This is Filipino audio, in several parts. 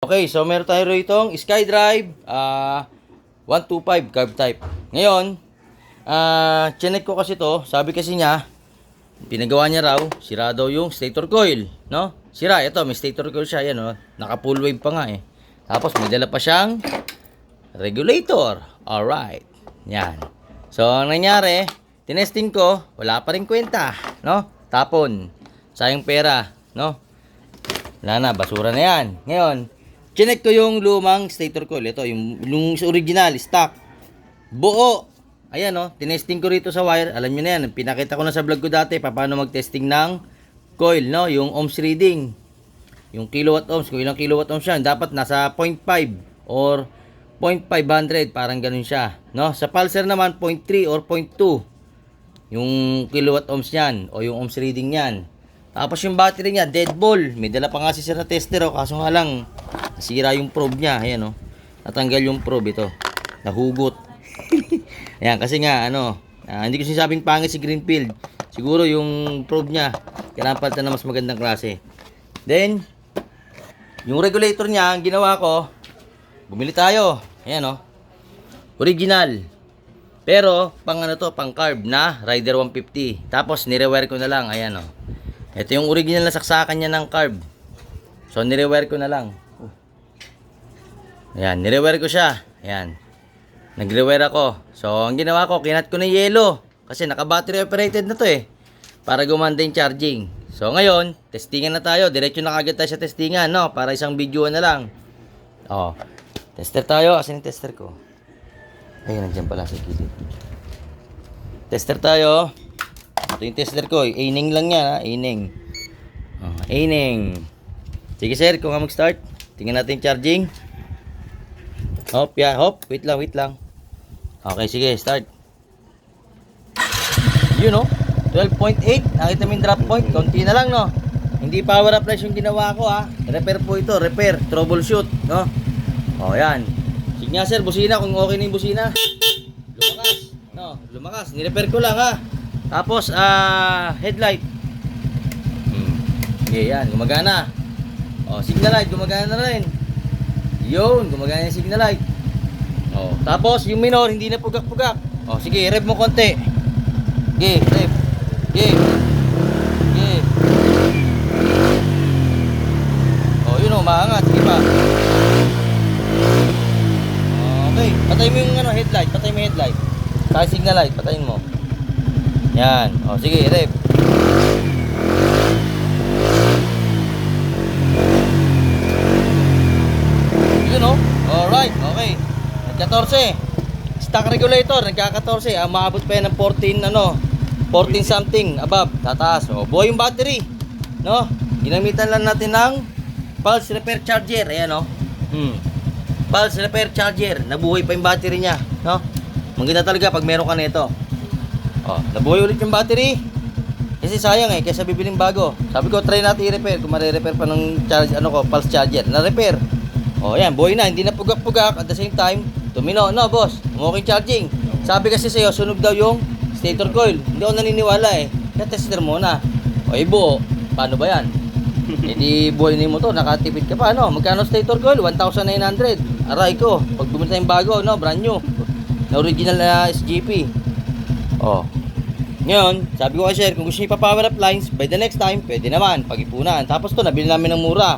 Okay, so meron tayo rito SkyDrive 125 carb type. Ngayon, chinek ko kasi to, sabi kasi niya, pinagawa niya raw, sira daw yung stator coil, no? Sira, ito, may stator coil siya, yan, no? Naka full wave pa nga eh. Tapos may dala pa siyang regulator. Alright, yan. So, ang nangyari, tinesting ko, wala pa rin kwenta, no? Tapon, sayang pera, no? Wala na, basura na yan. Ngayon, chinek ko yung lumang stator coil. Ito, yung original, stock. Buo. Ayan, no. Tinesting ko rito sa wire. Alam nyo na yan. Pinakita ko na sa vlog ko dati paano mag-testing ng coil, no. Yung ohms reading. Yung kilowatt ohms. Kung ilang kilowatt ohms yan. Dapat nasa 0.5 or 0.500. Parang ganun siya. No. Sa pulser naman, 0.3 or 0.2. Yung kilowatt ohms yan. O yung ohms reading yan. Tapos yung battery niya, dead ball. May dala pa nga si sir na tester, oh. Kaso nga lang, nasira yung probe niya. Ayan, oh. Natanggal yung probe ito. Nahugot. Ayan, kasi nga, hindi ko sinasabing pangit si Greenfield. Siguro yung probe niya, kailangan palitan na mas magandang klase. Then, yung regulator niya, ang ginawa ko, bumili tayo. Ayan, oh. Original. Pero, pang pang carb na Rider 150. Tapos, nirewire ko na lang. Ayan, oh. Ito yung original na saksakan niya ng carb. So, nirewire ko na lang. Ayan, nirewire ko siya. Ayan. Nag-rewire ako. So, ang ginawa ko, kinat ko na yelo. Kasi naka-battery operated na to eh. Para gumanda yung charging. So, ngayon, testingan na tayo. Diretso na kagad tayo sa testingan, no? Para isang video na lang. Oh, tester tayo. Asan yung tester ko? Ayun, nandiyan pala sa gilid. Tester tayo. Ito yung tester ko. Aining lang yan, ha? Aining. Oh, aining. Sige, sir. Kung nga mag-start. Tingnan natin yung charging. Hop, yeah. Hop. Wait lang. Okay, sige. Start. Yun, no? 12.8. Nakita mo yung drop point. Konti na lang, no? Hindi power up flash yung ginawa ko, ha? Repair po ito. Repair. Troubleshoot, no? O, yan. Sige nga, sir. Busina. Kung okay na yung busina. Lumakas. No? Lumakas. Nirepair ko lang, ha? Tapos, headlight. Okay, yan. Gumagana. O, signal light. Gumagana na rin. Yun. Gumagana yung signal light. O, tapos, yung minor, hindi na pugak-pugak. O, sige. Rev mo konti. Okay, rev. Okay. Okay. O, yun o. Maangat. Sige pa. Okay. Patay mo yung headlight. Patay mo yung headlight. Saka signal light. Patayin mo. Yan. O, sige, rev. Yun, o. Alright, okay. Nagka-14. Stock regulator, nagka-14. Maabot pa yan ng 14 something above. Tataas. O, buhay yung battery. No? Ginamitan lang natin ng pulse repair charger. Ayan, o. Pulse repair charger. Nabuhay pa yung battery niya. No? Maganda talaga pag meron ka nito. Oh, nabuhay ulit yung battery. Kasi sayang eh, kaysa bibiling bago. Sabi ko, try natin i-repair. Kung ma-repair pa ng charge, pulse charger. Na-repair. Oh, yan, buhay na. Hindi na pugak-pugak. At the same time, tumino. No, boss. Okay charging. Sabi kasi sa'yo, sunog daw yung stator coil. Hindi ako naniniwala eh. Na-tester muna. O, buo. Paano ba yan? E di buhay na yung motor. Nakatipid ka pa, no? Magkano stator coil? 1,900. Aray ko. Pag bumili tayong bago, no? Brand new. Na original na SGP. Oh. Ngayon, sabi ko kay sir, kung gusto niyo pa-power up lines, by the next time, pwede naman, pag-ipunan. Tapos to, nabili namin ng mura.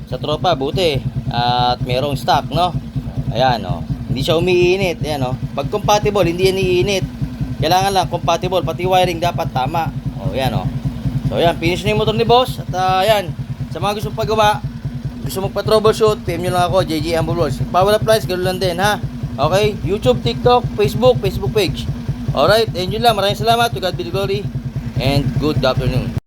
Sa tropa, buti. At merong stock, no? Ayan, oh. Hindi siya umiinit. Ayan, oh. Pag compatible, hindi yan iinit. Kailangan lang, compatible. Pati wiring dapat tama. Oh, ayan, oh. So, ayan, finish na yung motor ni boss. At, ayan, sa mga gusto pagawa, gusto magpa-troubleshoot, PM nyo lang ako, JJ Ambulos. Power up lines, ganoon lang din, ha? Okay? YouTube, TikTok, Facebook page. Alright, and yun lang. Maraming salamat. To God be the glory. And good afternoon.